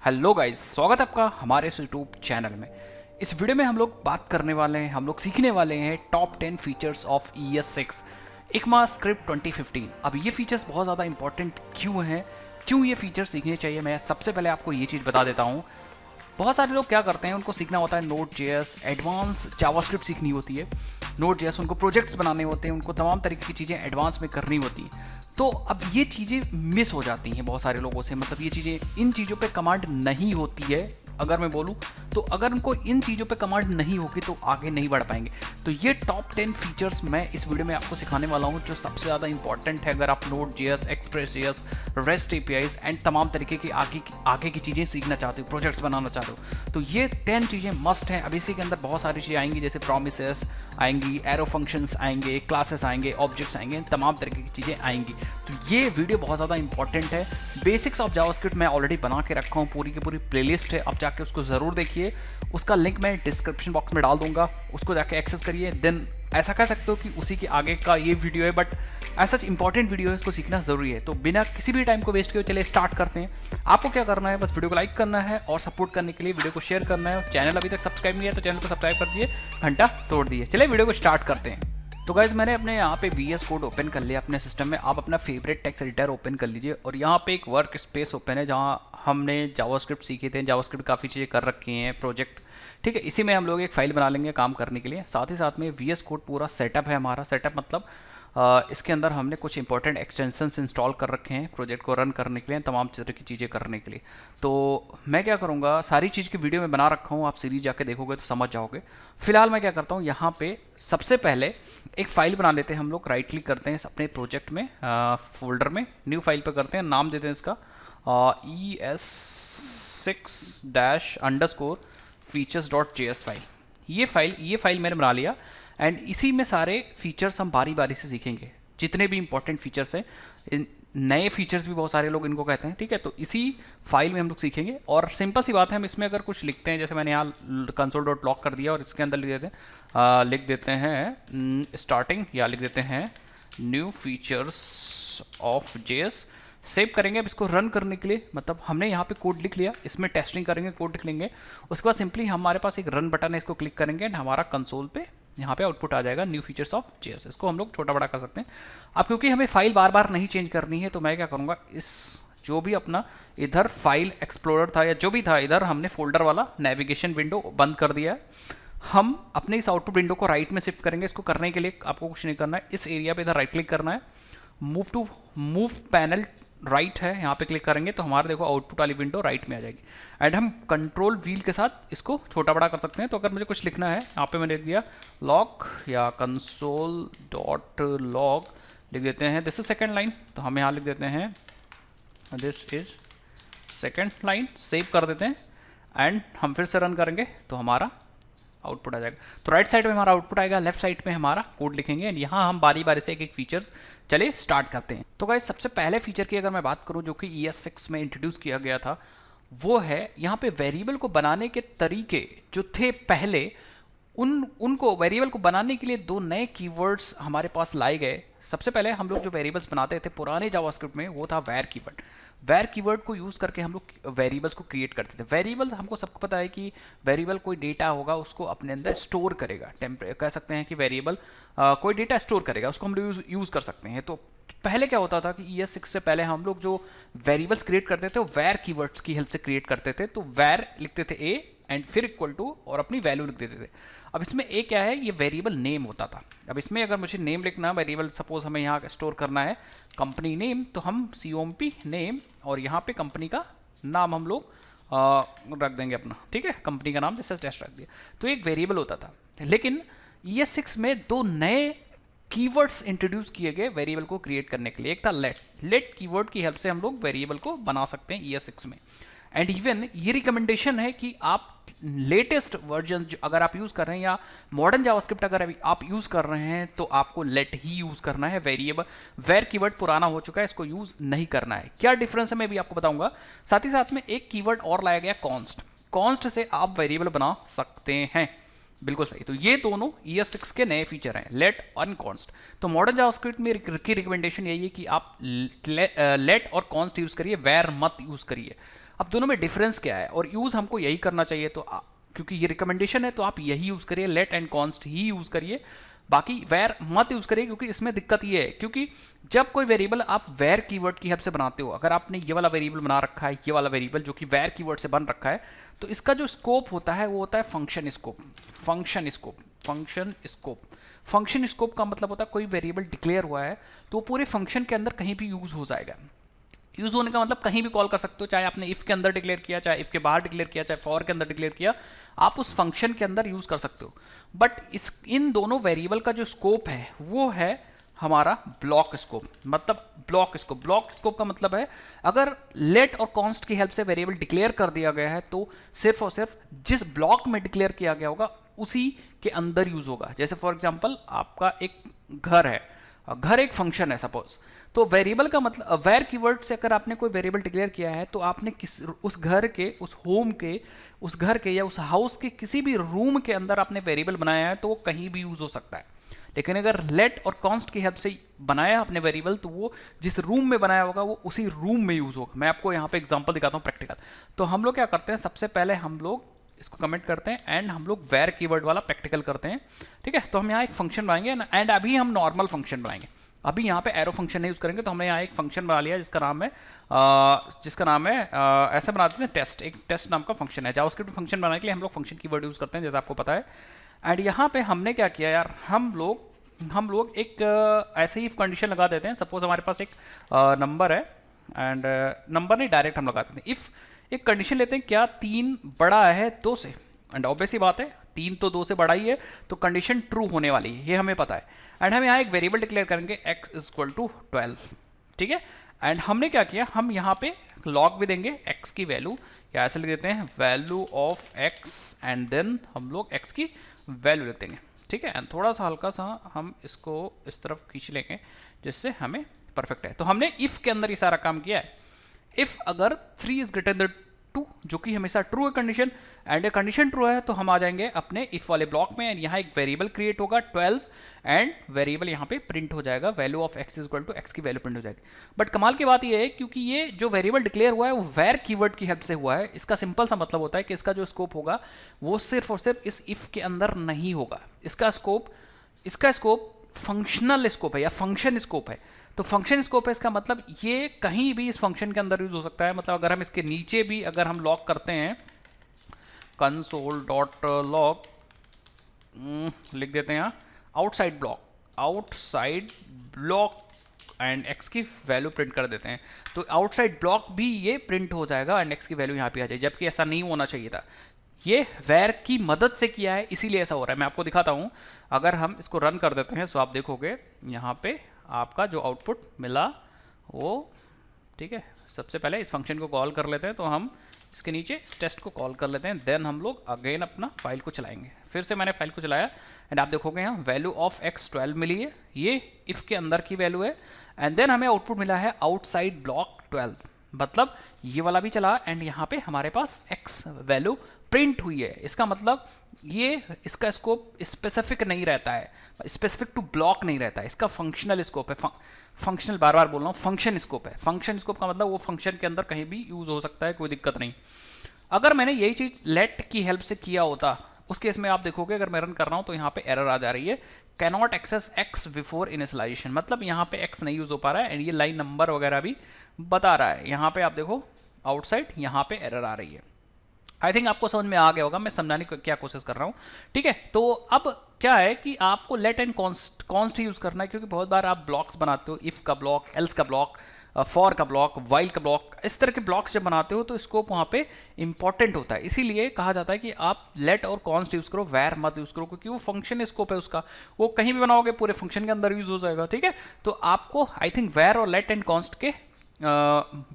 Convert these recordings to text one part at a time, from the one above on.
Hello guys, स्वागत है आपका हमारे इस यूट्यूब चैनल में। इस वीडियो में हम लोग बात करने वाले हैं, हम लोग सीखने वाले हैं top 10 features of ES6 ECMAScript 2015। अब ये फीचर्स बहुत ज़्यादा इंपॉर्टेंट क्यों हैं, क्यों ये फीचर्स सीखने चाहिए, मैं सबसे पहले आपको ये चीज़ बता देता हूँ। बहुत सारे लोग क्या करते हैं, उनको सीखना होता है Node.js, एडवांस जावास्क्रिप्ट सीखनी होती है। Node.js उनको प्रोजेक्ट्स बनाने होते हैं, उनको तमाम तरीके की चीज़ें एडवांस में करनी होती हैं। तो अब ये चीज़ें मिस हो जाती हैं बहुत सारे लोगों से, मतलब ये चीज़ें, इन चीज़ों पे कमांड नहीं होती है। अगर मैं बोलूँ तो अगर उनको इन चीज़ों पे कमांड नहीं होगी तो आगे नहीं बढ़ पाएंगे। तो ये टॉप 10 फीचर्स मैं इस वीडियो में आपको सिखाने वाला हूँ जो सबसे ज़्यादा इंपॉर्टेंट है अगर आप Node.js, Express.js, REST APIs and तमाम तरीके की आगे की चीज़ें सीखना चाहते हो, प्रोजेक्ट्स बनाना चाहते हो, तो ये 10 चीज़ें मस्ट हैं। अब इसी के अंदर बहुत सारी चीज़ें आएंगी, जैसे प्रोमिसेस आएंगी, एरो फंक्शंस आएंगे, क्लासेस आएंगे, ऑब्जेक्ट्स आएंगे, तमाम तरीके की चीज़ें आएंगी। तो ये वीडियो बहुत ज़्यादा इंपॉर्टेंट है। बेसिक्स ऑफ जावास्क्रिप्ट मैं ऑलरेडी बना के रखा हूँ, पूरी की पूरी प्लेलिस्ट है, आप जाके उसको ज़रूर देखिए। उसका लिंक मैं डिस्क्रिप्शन बॉक्स में डाल दूंगा, उसको जाके एक्सेस करिए। देन ऐसा कह सकते हो कि उसी के आगे का ये वीडियो है, बट ऐसा इंपॉर्टेंट वीडियो है, इसको सीखना ज़रूरी है। तो बिना किसी भी टाइम को वेस्ट किए चलिए स्टार्ट करते हैं। आपको क्या करना है, बस वीडियो को लाइक करना है और सपोर्ट करने के लिए वीडियो को शेयर करना है। चैनल अभी तक सब्सक्राइब नहीं है तो चैनल को सब्सक्राइब कर दिए, घंटा तोड़ दिए। चलिए वीडियो को स्टार्ट करते हैं। तो गाइज मैंने अपने यहाँ पे VS कोड ओपन कर लिया अपने सिस्टम में। आप अपना फेवरेट टेक्स्ट एडिटर ओपन कर लीजिए और यहाँ पे एक वर्क स्पेस ओपन है जहाँ हमने जावास्क्रिप्ट सीखे थे। जावास्क्रिप्ट काफ़ी चीज़ें कर रखी हैं, प्रोजेक्ट, ठीक है। इसी में हम लोग एक फाइल बना लेंगे काम करने के लिए। साथ ही साथ में VS कोड पूरा सेटअप है हमारा। सेटअप मतलब इसके अंदर हमने कुछ इंपॉर्टेंट एक्सटेंशंस इंस्टॉल कर रखे हैं प्रोजेक्ट को रन करने के लिए, तमाम तरह की चीज़ें करने के लिए। तो मैं क्या करूँगा, सारी चीज़ की वीडियो में बना रखा हूँ, आप सीरीज जाके देखोगे तो समझ जाओगे। फिलहाल मैं क्या करता हूँ, यहाँ पे सबसे पहले एक फ़ाइल बना लेते हैं हम लोग। राइट क्लिक करते हैं अपने प्रोजेक्ट में, फोल्डर में, न्यू फाइल पर करते हैं, नाम देते हैं इसका ES6-_features.js फाइल। ये फाइल मैंने बना लिया एंड इसी में सारे फीचर्स हम बारी बारी से सीखेंगे, जितने भी इंपॉर्टेंट फीचर्स हैं। नए फीचर्स भी बहुत सारे लोग इनको कहते हैं, ठीक है। तो इसी फाइल में हम लोग सीखेंगे और सिंपल सी बात है, हम इसमें अगर कुछ लिखते हैं, जैसे मैंने यहाँ console.log कर दिया और इसके अंदर लिख देते हैं स्टार्टिंग, या लिख देते हैं new features of JS। Save करेंगे। अब इसको रन करने के लिए, मतलब हमने यहाँ पे कोड लिख लिया, इसमें टेस्टिंग करेंगे, कोड लिख लेंगे। उसके बाद सिंपली हमारे पास एक रन बटन है, इसको क्लिक करेंगे एंड हमारा कंसोल पे यहाँ पे आउटपुट आ जाएगा न्यू फीचर्स ऑफ JS। इसको हम लोग छोटा बड़ा कर सकते हैं। अब क्योंकि हमें फाइल बार बार नहीं चेंज करनी है, तो मैं क्या करूँगा, इस जो भी अपना इधर फाइल एक्सप्लोरर था या जो भी था, इधर हमने फोल्डर वाला नेविगेशन विंडो बंद कर दिया है। हम अपने इस आउटपुट विंडो को राइट में शिफ्ट करेंगे। इसको करने के लिए आपको कुछ नहीं करना है, इस एरिया पे इधर राइट क्लिक करना है, मूव पैनल राइट है, यहाँ पे क्लिक करेंगे तो हमारा देखो आउटपुट वाली विंडो राइट में आ जाएगी। एंड हम कंट्रोल व्हील के साथ इसको छोटा बड़ा कर सकते हैं। तो अगर मुझे कुछ लिखना है, यहाँ पे मैंने लिख दिया लॉग या console.log लिख देते हैं, दिस इज सेकेंड लाइन, तो हम यहाँ लिख देते हैं this is second line. Save कर देते हैं एंड हम फिर से रन करेंगे तो हमारा आउटपुट आ जाएगा। तो राइट साइड में हमारा आउटपुट आएगा, लेफ्ट साइड में हमारा कोड लिखेंगे एंड यहाँ हम बारी बारी से एक एक फीचर्स चलिए स्टार्ट करते हैं। तो गाइस सबसे पहले फीचर की अगर मैं बात करूँ जो कि ES6 में इंट्रोड्यूस किया गया था, वो है यहाँ पे वेरिएबल को बनाने के तरीके जो थे पहले, उनको वेरिएबल को बनाने के लिए दो नए कीवर्ड्स हमारे पास लाए गए। सबसे पहले हम लोग जो वेरिएबल्स बनाते थे पुराने जावास्क्रिप्ट में, वो था वैर कीवर्ड। वैर कीवर्ड को यूज़ करके हम लोग वेरिएबल्स को क्रिएट करते थे। वेरिएबल हमको सबको पता है कि वेरिएबल कोई डेटा होगा, उसको अपने अंदर स्टोर करेगा। कह सकते हैं कि वेरिएबल कोई डेटा स्टोर करेगा, उसको हम लोग यूज़ कर सकते हैं। तो पहले क्या होता था कि ES6 से पहले हम लोग जो वेरिएबल्स क्रिएट करते थे वो वैर कीवर्ड्स की हेल्प से क्रिएट करते थे। तो वैर लिखते थे ए एंड फिर इक्वल टू और अपनी वैल्यू लिख देते थे। अब इसमें ए क्या है, ये वेरिएबल नेम होता था। अब इसमें अगर मुझे नेम लिखना, वेरिएबल सपोज हमें यहाँ स्टोर करना है कंपनी नेम, तो हम COMP नेम और यहाँ पे कंपनी का नाम हम लोग रख देंगे अपना, ठीक है, कंपनी का नाम जैसे टेस्ट रख दिया। तो एक वेरिएबल होता था। लेकिन ES6 में दो नए कीवर्ड्स इंट्रोड्यूस किए गए वेरिएबल को क्रिएट करने के लिए। एक था लेट कीवर्ड की हेल्प से हम लोग वेरिएबल को बना सकते हैं ES6 में। एंड इवन ये रिकमेंडेशन है कि आप लेटेस्ट वर्जन अगर आप यूज़ कर रहे हैं या मॉडर्न जावास्क्रिप्ट अगर आप यूज़ कर रहे हैं तो आपको लेट ही यूज़ करना है। वैर कीवर्ड पुराना हो चुका है, इसको यूज़ नहीं करना है। क्या डिफरेंस है मैं भी आपको बताऊंगा। साथ ही साथ में एक कीवर्ड और लाया गया, कॉन्स्ट। कॉन्स्ट से आप वेरिएबल बना सकते हैं, बिल्कुल सही। तो ये दोनों ES6 के नए फीचर हैं, लेट और कॉन्स्ट। तो मॉडर्न जावास्क्रिप्ट में की रिकमेंडेशन यही है कि आप लेट और कॉन्स्ट यूज़ करिए, वैर मत यूज़ करिए। अब दोनों में डिफरेंस क्या है और यूज़ हमको यही करना चाहिए, तो क्योंकि ये रिकमेंडेशन है तो आप यही यूज़ करिए, लेट एंड कॉन्स्ट ही यूज़ करिए, बाकी वेर मत यूज़ करिए, क्योंकि इसमें दिक्कत ये है क्योंकि जब कोई वेरिएबल आप वेर कीवर्ड की हेल्प से बनाते हो, अगर आपने ये वाला वेरिएबल बना रखा है, ये वाला वेरिएबल जो कि वेर कीवर्ड से बन रखा है, तो इसका जो स्कोप होता है वो होता है function scope. Function scope function scope function scope का मतलब होता है कोई वेरिएबल डिक्लेयर हुआ है तो वो पूरे फंक्शन के अंदर कहीं भी यूज़ हो जाएगा। यूज़ होने का मतलब कहीं भी कॉल कर सकते हो, चाहे आपने इफ़ के अंदर डिक्लेयर किया, चाहे इफ़ के बाहर डिक्लेयर किया, चाहे फॉर के अंदर डिक्लेयर किया, आप उस फंक्शन के अंदर यूज़ कर सकते हो। बट इन दोनों वेरिएबल का जो स्कोप है वो है हमारा ब्लॉक स्कोप। मतलब ब्लॉक स्कोप का मतलब है अगर लेट और कॉन्स्ट की हेल्प से वेरिएबल डिक्लेयर कर दिया गया है तो सिर्फ और सिर्फ जिस ब्लॉक में डिक्लेयर किया गया होगा उसी के अंदर यूज होगा। जैसे फॉर एग्जांपल आपका एक घर है, घर एक फंक्शन है सपोज, तो वेरिएबल का मतलब वेर कीवर्ड से अगर आपने कोई वेरिएबल डिक्लेयर किया है तो आपने उस घर के, उस होम के, उस घर के या उस हाउस के किसी भी रूम के अंदर आपने वेरिएबल बनाया है तो वो कहीं भी यूज हो सकता है। लेकिन अगर लेट और कॉन्स्ट की हेल्प से बनाया आपने वेरिएबल तो वो जिस रूम में बनाया होगा वो उसी रूम में यूज होगा। मैं आपको यहाँ पे एग्जांपल दिखाता हूँ प्रैक्टिकल। तो हम लोग क्या करते हैं, सबसे पहले हम लोग इसको कमेंट करते हैं एंड हम लोग वेर कीवर्ड वाला प्रैक्टिकल करते हैं। ठीक है, तो हम यहाँ एक फंक्शन बनाएंगे एंड अभी हम नॉर्मल फंक्शन बनाएंगे, अभी यहाँ पे एरो फंक्शन नहीं यूज करेंगे। तो हमने यहाँ एक फंक्शन बना लिया जिसका नाम है ऐसे बना देते हैं टेस्ट, एक टेस्ट नाम का फंक्शन है। जावास्क्रिप्ट फंक्शन बनाने के लिए हम लोग फंक्शन कीवर्ड यूज करते हैं जैसा आपको पता है। एंड यहाँ पे हमने क्या किया यार, हम लोग एक ऐसे ही कंडीशन लगा देते हैं। सपोज हमारे पास एक नंबर है एंड नंबर नहीं डायरेक्ट हम लगा देते हैं। इफ़ एक कंडीशन लेते हैं क्या 3 बड़ा है 2 से, एंड ऑब्वियस ही बात है 3 तो 2 से बड़ा ही है तो कंडीशन ट्रू होने वाली है, ये हमें पता है। एंड हम यहाँ एक वेरिएबल डिक्लेयर करेंगे x इक्वल टू 12। ठीक है, एंड हमने क्या किया, हम यहाँ पे लॉग भी देंगे x की वैल्यू, या ऐसे लिख देते हैं value of x and then हम लोग x की वैल्यू लिख देंगे। ठीक है, एंड थोड़ा सा हल्का सा हम इसको इस तरफ खींच लेंगे जिससे हमें परफेक्ट है। तो हमने इफ़ के अंदर ये सारा काम किया है। इफ़ अगर 3 इज ग्रेटर देन 2 जो कि हमेशा ट्रू है condition, and a condition true है तो हम आ जाएंगे अपने इफ वाले ब्लॉक में एंड यहाँ एक वेरिएबल क्रिएट होगा 12 एंड वेरिएबल यहाँ पे प्रिंट हो जाएगा, value of x equal to x की वैल्यू प्रिंट हो जाएगी। बट कमाल की बात ये है क्योंकि ये जो वेरिएबल डिक्लेयर हुआ है वो वेर कीवर्ड की हेल्प से हुआ है, इसका सिंपल सा मतलब होता है कि इसका जो स्कोप होगा वो सिर्फ और सिर्फ इस इफ के अंदर नहीं होगा। इसका स्कोप फंक्शनल स्कोप है या फंक्शन स्कोप है। तो फंक्शन स्कोप है, इसका मतलब ये कहीं भी इस फंक्शन के अंदर यूज हो सकता है। मतलब अगर हम इसके नीचे भी अगर हम लॉग करते हैं कंसोल डॉट लॉग लिख देते हैं यहाँ आउटसाइड ब्लॉक एंड x की वैल्यू प्रिंट कर देते हैं, तो आउटसाइड ब्लॉक भी ये प्रिंट हो जाएगा एंड x की वैल्यू यहाँ पे आ जाएगी, जबकि ऐसा नहीं होना चाहिए था। ये वेर की मदद से किया है इसीलिए ऐसा हो रहा है। मैं आपको दिखाता हूँ, अगर हम इसको रन कर देते हैं तो आप देखोगे यहाँ पे आपका जो आउटपुट मिला वो ठीक है। सबसे पहले इस फंक्शन को कॉल कर लेते हैं, तो हम इसके नीचे इस टेस्ट को कॉल कर लेते हैं, देन हम लोग अगेन अपना फाइल को चलाएंगे। फिर से मैंने फाइल को चलाया एंड आप देखोगे यहाँ वैल्यू ऑफ x 12 मिली है, ये इफ़ के अंदर की वैल्यू है, एंड देन हमें आउटपुट मिला है आउटसाइड ब्लॉक 12। मतलब ये वाला भी चला एंड यहाँ पे हमारे पास x वैल्यू प्रिंट हुई है। इसका मतलब ये इसका स्कोप स्पेसिफिक नहीं रहता है, स्पेसिफिक टू ब्लॉक नहीं रहता है, इसका फंक्शनल स्कोप है। फंक्शनल बार बार बोल रहा हूँ, फंक्शन स्कोप है। फंक्शन स्कोप का मतलब वो फंक्शन के अंदर कहीं भी यूज हो सकता है, कोई दिक्कत नहीं। अगर मैंने यही चीज़ लेट की हेल्प से किया होता उस केस में आप देखोगे अगर मैं रन कर रहा हूँ तो यहाँ पे एरर आ जा रही है, cannot access x before initialisation. मतलब यहाँ पे x नहीं यूज हो पा रहा है एंड ये लाइन नंबर वगैरह भी बता रहा है। यहाँ पे आप देखो आउटसाइड यहाँ पे एरर आ रही है। आई थिंक आपको समझ में आ गया होगा, मैं समझाने की क्या कोशिश कर रहा हूँ। ठीक है, तो अब क्या है कि आपको लेट एंड कॉन्स्ट यूज करना है, क्योंकि बहुत बार आप ब्लॉक्स बनाते हो, इफ का ब्लॉक, एल्स का ब्लॉक, फॉर का ब्लॉक, वाइल का ब्लॉक, इस तरह के ब्लॉक्स जब बनाते हो तो स्कोप वहाँ पे इंपॉर्टेंट होता है। इसीलिए कहा जाता है कि आप लेट और कॉन्स्ट यूज करो, वेर मत यूज करो, क्योंकि वो फंक्शन स्कोप है उसका, वो कहीं भी बनाओगे पूरे फंक्शन के अंदर यूज हो जाएगा। ठीक है, तो आपको आई थिंक वेर और लेट एंड कॉन्स्ट के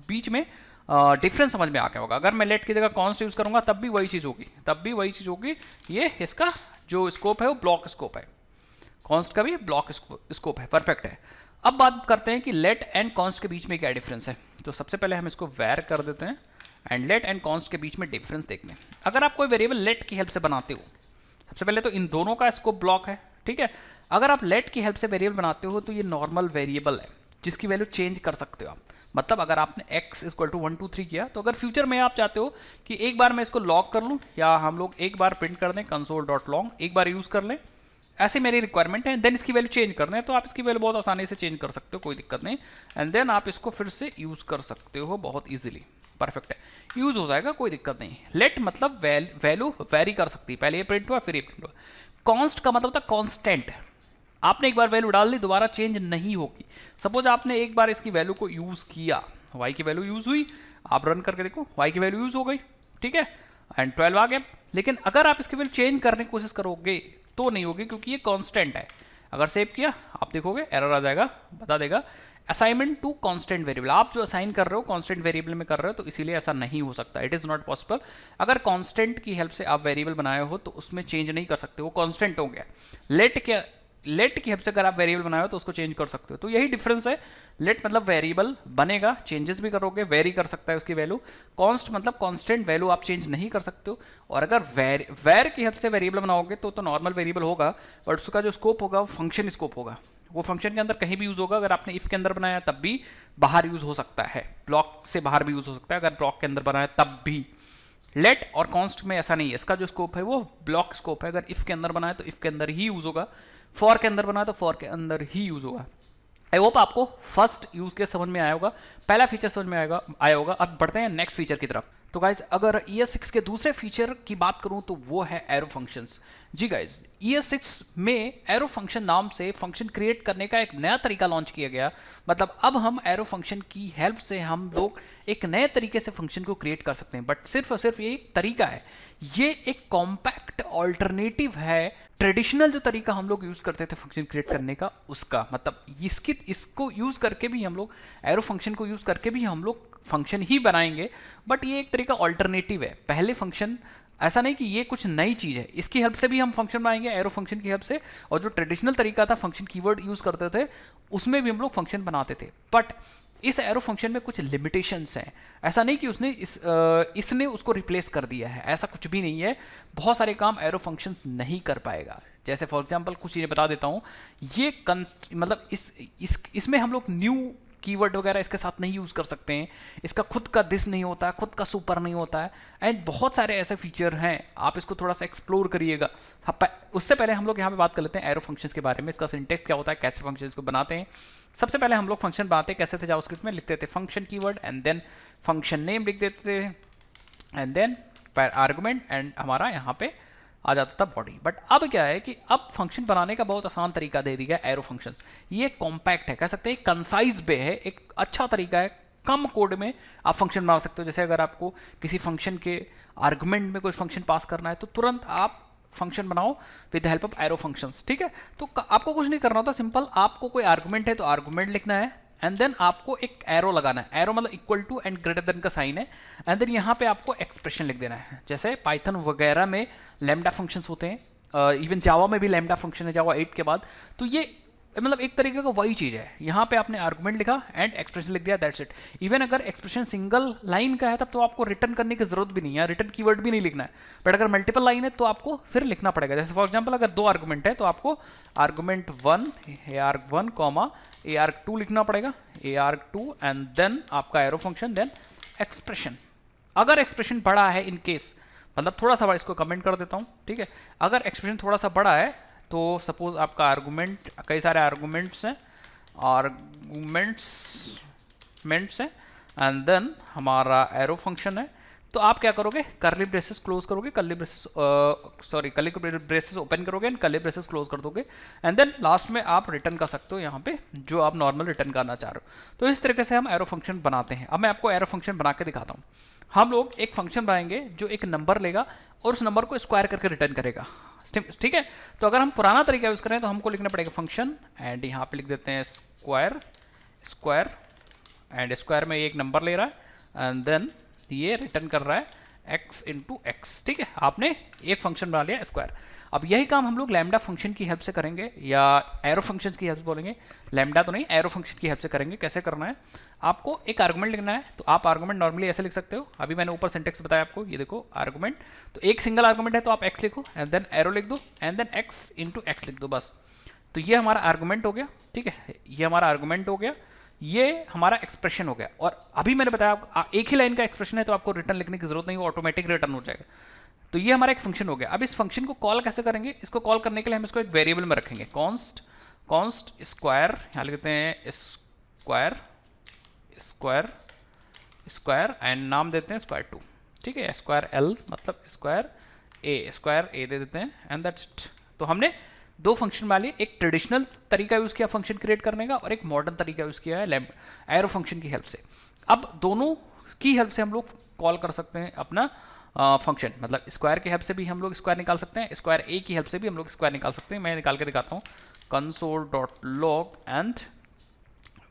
बीच में डिफरेंस समझ में आ गया होगा। अगर मैं लेट की जगह कॉन्स्ट यूज करूंगा तब भी वही चीज होगी, ये इसका जो स्कोप है वो ब्लॉक स्कोप है, कॉन्स्ट का भी ब्लॉक स्कोप है, परफेक्ट है। अब बात करते हैं कि लेट एंड कॉन्स्ट के बीच में क्या डिफरेंस है। तो सबसे पहले हम इसको वेर कर देते हैं एंड लेट एंड कॉन्स्ट के बीच में डिफरेंस देखते हैं। अगर आप कोई वेरिएबल लेट की हेल्प से बनाते हो, सबसे पहले तो इन दोनों का स्कोप ब्लॉक है। ठीक है, अगर आप लेट की हेल्प से वेरिएबल बनाते हो तो ये नॉर्मल वेरिएबल है, जिसकी वैल्यू चेंज कर सकते हो आप। मतलब अगर आपने x इक्वल टू 1 2 3 किया, तो अगर फ्यूचर में आप चाहते हो कि एक बार मैं इसको लॉग कर लूँ, या हम लोग एक बार प्रिंट कर दें console.log, एक बार यूज़ कर लें, ऐसे मेरी रिक्वायरमेंट है, देन इसकी वैल्यू चेंज करना है, तो आप इसकी वैल्यू बहुत आसानी से चेंज कर सकते हो, कोई दिक्कत नहीं। एंड देन आप इसको फिर से यूज़ कर सकते हो बहुत ईजिली, परफेक्ट है, यूज़ हो जाएगा, कोई दिक्कत नहीं। लेट मतलब वैल्यू वेरी कर सकती है, पहले ये प्रिंट हुआ फिर ये प्रिंट हुआ। कॉन्स्ट का मतलब था कॉन्स्टेंट, आपने एक बार वैल्यू डाल दी, दोबारा चेंज नहीं होगी। सपोज आपने एक बार इसकी वैल्यू को यूज़ किया, y की वैल्यू यूज़ हुई, आप रन करके देखो y की वैल्यू यूज़ हो गई, ठीक है, एंड 12 आ गया। लेकिन अगर आप इसकी वैल्यू चेंज करने की कोशिश करोगे तो नहीं होगी, क्योंकि ये कांस्टेंट है। अगर सेव किया आप देखोगे एरर आ जाएगा, बता देगा असाइनमेंट टू कांस्टेंट वेरिएबल। आप जो असाइन कर रहे हो कांस्टेंट वेरिएबल में कर रहे हो, तो इसीलिए ऐसा नहीं हो सकता, इट इज़ नॉट पॉसिबल। अगर कांस्टेंट की हेल्प से आप वेरिएबल बनाए हो तो उसमें चेंज नहीं कर सकते, वो कांस्टेंट हो गया। लेट की हेल्प से अगर आप वेरिएबल बनाए हो तो उसको चेंज कर सकते हो, तो यही डिफरेंस है। लेट मतलब वेरिएबल बनेगा, चेंजेस भी करोगे, वेरी कर सकता है उसकी वैल्यू। कॉन्स्ट मतलब कांस्टेंट, वैल्यू आप चेंज नहीं कर सकते हो। और अगर वेर की हेल्प से वेरिएबल बनाओगे तो नॉर्मल वेरिएबल होगा, बट उसका जो स्कोप होगा वो फंक्शन स्कोप होगा, वो फंक्शन के अंदर कहीं भी यूज होगा। अगर आपने इफ के अंदर बनाया तब भी बाहर यूज हो सकता है, ब्लॉक से बाहर भी यूज हो सकता है, अगर ब्लॉक के अंदर बनाया तब भी। लेट और कॉन्स्ट में ऐसा नहीं है, इसका जो स्कोप है वो ब्लॉक स्कोप है। अगर इफ के अंदर बनाया तो इफ के अंदर ही यूज होगा, फॉर के अंदर बनाया तो फॉर के अंदर ही यूज होगा। आई होप आपको फर्स्ट यूज के समझ में आया होगा, पहला फीचर समझ में आया होगा। अब बढ़ते हैं नेक्स्ट फीचर की तरफ। तो गाइज अगर ES6 के दूसरे फीचर की बात करूं तो वो है एरो फंक्शंस। जी गाइज, ES6 में एरो फंक्शन नाम से फंक्शन क्रिएट करने का एक नया तरीका लॉन्च किया गया। मतलब अब हम एरो फंक्शन की हेल्प से हम लोग एक नए तरीके से फंक्शन को क्रिएट कर सकते हैं। बट सिर्फ और सिर्फ ये एक तरीका है, ये एक कॉम्पैक्ट ऑल्टरनेटिव है ट्रेडिशनल जो तरीका हम लोग यूज करते थे फंक्शन क्रिएट करने का, उसका। मतलब इसको यूज करके भी हम लोग एरो फंक्शन को यूज करके भी हम लोग फंक्शन ही बनाएंगे, बट ये एक तरीका ऑल्टरनेटिव है। पहले फंक्शन ऐसा नहीं कि ये कुछ नई चीज है, इसकी हेल्प से भी हम फंक्शन बनाएंगे एरो फंक्शन की हेल्प से। और जो ट्रेडिशनल तरीका था फंक्शन कीवर्ड यूज करते थे, उसमें भी हम लोग फंक्शन बनाते थे। बट इस एरो फंक्शन में कुछ लिमिटेशंस हैं। ऐसा नहीं कि इसने उसको रिप्लेस कर दिया है, ऐसा कुछ भी नहीं है। बहुत सारे काम एरो फंक्शंस नहीं कर पाएगा। जैसे फॉर एग्जांपल कुछ चीज़ें बता देता हूँ, ये मतलब इसमें हम लोग न्यू कीवर्ड वगैरह इसके साथ नहीं यूज़ कर सकते हैं। इसका खुद का दिस नहीं होता है, खुद का सुपर नहीं होता है, एंड बहुत सारे ऐसे फीचर हैं। आप इसको थोड़ा सा एक्सप्लोर करिएगा। उससे पहले हम लोग यहाँ पे बात कर लेते हैं एरो फंक्शंस के बारे में। इसका सिंटेक्स क्या होता है, कैसे फंक्शंस को बनाते हैं। सबसे पहले हम लोग फंक्शन बनाते कैसे थे, जावास्क्रिप्ट में लिखते थे function keyword and then function name लिख देते थे एंड देन आर्गुमेंट, एंड हमारा यहाँ पे आ जाता था बॉडी। बट अब क्या है कि अब फंक्शन बनाने का बहुत आसान तरीका दे दिया एरो फंक्शंस। ये कॉम्पैक्ट है, कह सकते हैं कंसाइज पे है, एक अच्छा तरीका है। कम कोड में आप फंक्शन बना सकते हो। जैसे अगर आपको किसी फंक्शन के आर्गुमेंट में कोई फंक्शन पास करना है तो तुरंत आप फंक्शन बनाओ with help of arrow functions, ठीक है। तो आपको कुछ नहीं करना होता, सिंपल आपको कोई आर्गुमेंट है तो आर्गुमेंट लिखना है एंड देन आपको एक एरो लगाना है। एरो मतलब equal to and greater than का साइन है, एंड देन यहाँ पे आपको एक्सप्रेशन लिख देना है। जैसे पाइथन वगैरह में लैम्डा फंक्शंस होते हैं, इवन जावा में भी लैम्डा फंक्शन है जावा 8 के बाद। तो ये मतलब एक तरीके का वही चीज़ है। यहाँ पे आपने आर्गुमेंट लिखा एंड एक्सप्रेशन लिख दिया, दैट्स इट। इवन अगर एक्सप्रेशन सिंगल लाइन का है तब तो आपको रिटर्न करने की जरूरत भी नहीं है, रिटर्न कीवर्ड भी नहीं लिखना है। बट अगर मल्टीपल लाइन है तो आपको फिर लिखना पड़ेगा। जैसे फॉर एग्जांपल अगर 2 आर्गुमेंट है तो आपको आर्गुमेंट 1 ARG1 कॉमा ARG2 लिखना पड़ेगा, ARG2 एंड देन आपका एरो फंक्शन देन एक्सप्रेशन। अगर एक्सप्रेशन बड़ा है इन केस, मतलब थोड़ा सा बड़ा, इसको कमेंट कर देता हूँ, ठीक है। अगर एक्सप्रेशन थोड़ा सा बड़ा है तो सपोज आपका आर्गुमेंट, कई सारे आर्गुमेंट्स हैं एंड देन हमारा एरो फंक्शन है, तो आप क्या करोगे, कर्ली ब्रेसेस क्लोज करोगे, कर्ली ब्रेसेस ओपन करोगे एंड कर्ली ब्रेसेस क्लोज कर दोगे, एंड देन लास्ट में आप रिटर्न कर सकते हो यहाँ पे जो आप नॉर्मल रिटर्न करना चाह रहे हो। तो इस तरीके से हम एरो फंक्शन बनाते हैं। अब मैं आपको एरो फंक्शन बना के दिखाता हूँ। हम लोग एक फंक्शन बनाएंगे जो एक नंबर लेगा और उस नंबर को स्क्वायर करके रिटर्न करेगा, ठीक है। तो अगर हम पुराना तरीका यूज करें तो हमको लिखना पड़ेगा फंक्शन एंड यहाँ पे लिख देते हैं स्क्वायर एंड स्क्वायर में ये एक नंबर ले रहा है एंड देन ये रिटर्न कर रहा है x इंटू एक्स, ठीक है। आपने एक फंक्शन बना लिया स्क्वायर। अब यही काम हम लोग लैम्डा फंक्शन की हेल्प से करेंगे या एरो फंक्शन की हेल्प से बोलेंगे, लैम्डा तो नहीं, एरो फंक्शन की हेल्प से करेंगे। कैसे करना है, आपको एक आर्गुमेंट लिखना है। तो आप आर्गुमेंट नॉर्मली ऐसे लिख सकते हो, अभी मैंने ऊपर सिंटेक्स बताया आपको, ये देखो आर्गुमेंट। तो एक सिंगल आर्गुमेंट है तो आप x लिखो एंड देन एरो लिख दो and then x into x लिख दो, बस। तो ये हमारा आर्गुमेंट हो गया, ठीक है, ये हमारा आर्गुमेंट हो गया। ये हमारा एक्सप्रेशन हो गया। और अभी मैंने बताया एक ही लाइन का एक्सप्रेशन है तो आपको रिटर्न लिखने की जरूरत नहीं, वो ऑटोमेटिक रिटर्न हो जाएगा। तो ये हमारा एक फंक्शन हो गया। अब इस फंक्शन को कॉल कैसे करेंगे? इसको कॉल करने के लिए हम इसको एक वेरिएबल में रखेंगे, कॉन्स्ट स्क्वायर, यहाँ लिखते हैं स्क्वायर स्क्वायर स्क्वायर एंड नाम देते हैं स्क्वायर 2, ठीक है, स्क्वायर एल मतलब स्क्वायर ए दे देते हैं एंड दैट्स इट। तो हमने दो फंक्शन बना लिए, एक ट्रेडिशनल तरीका यूज किया फंक्शन क्रिएट करने का और एक मॉडर्न तरीका यूज किया है एरो फंक्शन की हेल्प से। अब दोनों की हेल्प से हम लोग कॉल कर सकते हैं अपना फंक्शन, मतलब स्क्वायर की हेल्प से भी हम लोग स्क्वायर निकाल सकते हैं, स्क्वायर ए की हेल्प से भी हम लोग स्क्वायर निकाल सकते हैं। मैं निकाल के दिखाता हूँ, console.log एंड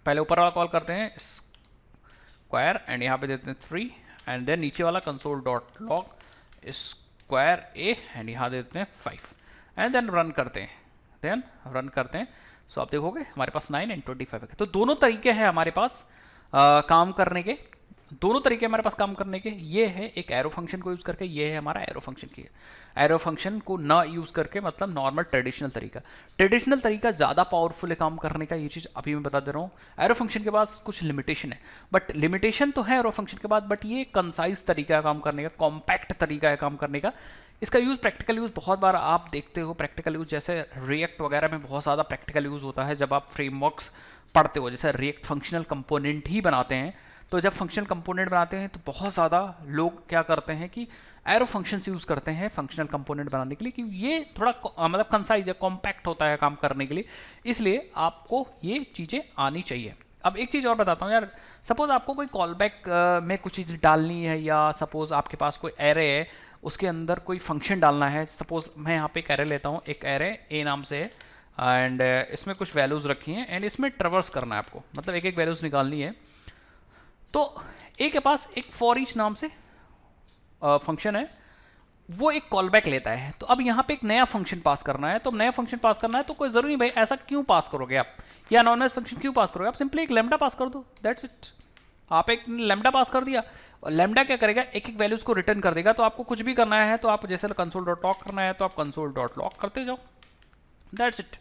पहले ऊपर वाला कॉल करते हैं स्क्वायर एंड यहाँ पे देते हैं 3 एंड देन नीचे वाला console.log स्क्वायर ए एंड यहाँ देते हैं 5 एंड देन रन करते हैं, सो आप देखोगे हमारे पास 9 एंड 25 है। तो दोनों तरीके हैं हमारे पास काम करने के, ये है एक एरो फंक्शन को यूज करके, ये है हमारा एरो फंक्शन की एरो फंक्शन को ना यूज करके, मतलब नॉर्मल ट्रेडिशनल तरीका ज़्यादा पावरफुल है काम करने का। ये चीज़ अभी मैं बता दे रहा हूँ। एरो फंक्शन के पास कुछ लिमिटेशन है, बट लिमिटेशन तो है एरो फंक्शन के बाद, बट ये कंसाइज तरीका है काम करने का, कॉम्पैक्ट तरीका है काम करने का। इसका यूज़ प्रैक्टिकल यूज़ बहुत बार आप देखते हो, प्रैक्टिकल यूज़ जैसे रिएक्ट वगैरह में बहुत ज़्यादा प्रैक्टिकल यूज़ होता है जब आप फ्रेमवर्क्स पढ़ते हो, जैसे रिएक्ट फंक्शनल कंपोनेंट ही बनाते हैं। तो जब फंक्शनल कंपोनेंट बनाते हैं तो बहुत ज़्यादा लोग क्या करते हैं कि एरो फंक्शंस यूज़ करते हैं फंक्शनल कंपोनेंट बनाने के लिए, कि ये थोड़ा मतलब कंसाइज है, कॉम्पैक्ट होता है काम करने के लिए, इसलिए आपको ये चीज़ें आनी चाहिए। अब एक चीज़ और बताता हूँ यार, सपोज आपको कोई कॉलबैक में कुछ चीज़ डालनी है, या सपोज आपके पास कोई एरे है उसके अंदर कोई फंक्शन डालना है। सपोज मैं यहाँ पे एक एरे लेता हूँ, एक एरे ए नाम से है एंड इसमें कुछ वैल्यूज़ रखी हैं एंड इसमें ट्रेवर्स करना है आपको, मतलब एक एक वैल्यूज़ निकालनी है। तो ए के पास एक फॉर ईच नाम से फंक्शन है, वो एक कॉलबैक लेता है। तो अब यहाँ पे एक नया फंक्शन पास करना है, तो नया फंक्शन पास करना है तो कोई ज़रूरी नहीं भाई ऐसा क्यों पास करोगे आप, या नॉन फंक्शन क्यों पास करोगे, आप सिंपली एक लैम्डा पास कर दो, दैट्स इट। आप एक लैम्डा पास कर दिया और लैम्डा क्या करेगा, एक एक वैल्यूज़ को रिटर्न कर देगा। तो आपको कुछ भी करना है तो आप जैसे console.log करना है तो आप console.log करते जाओ, दैट्स इट।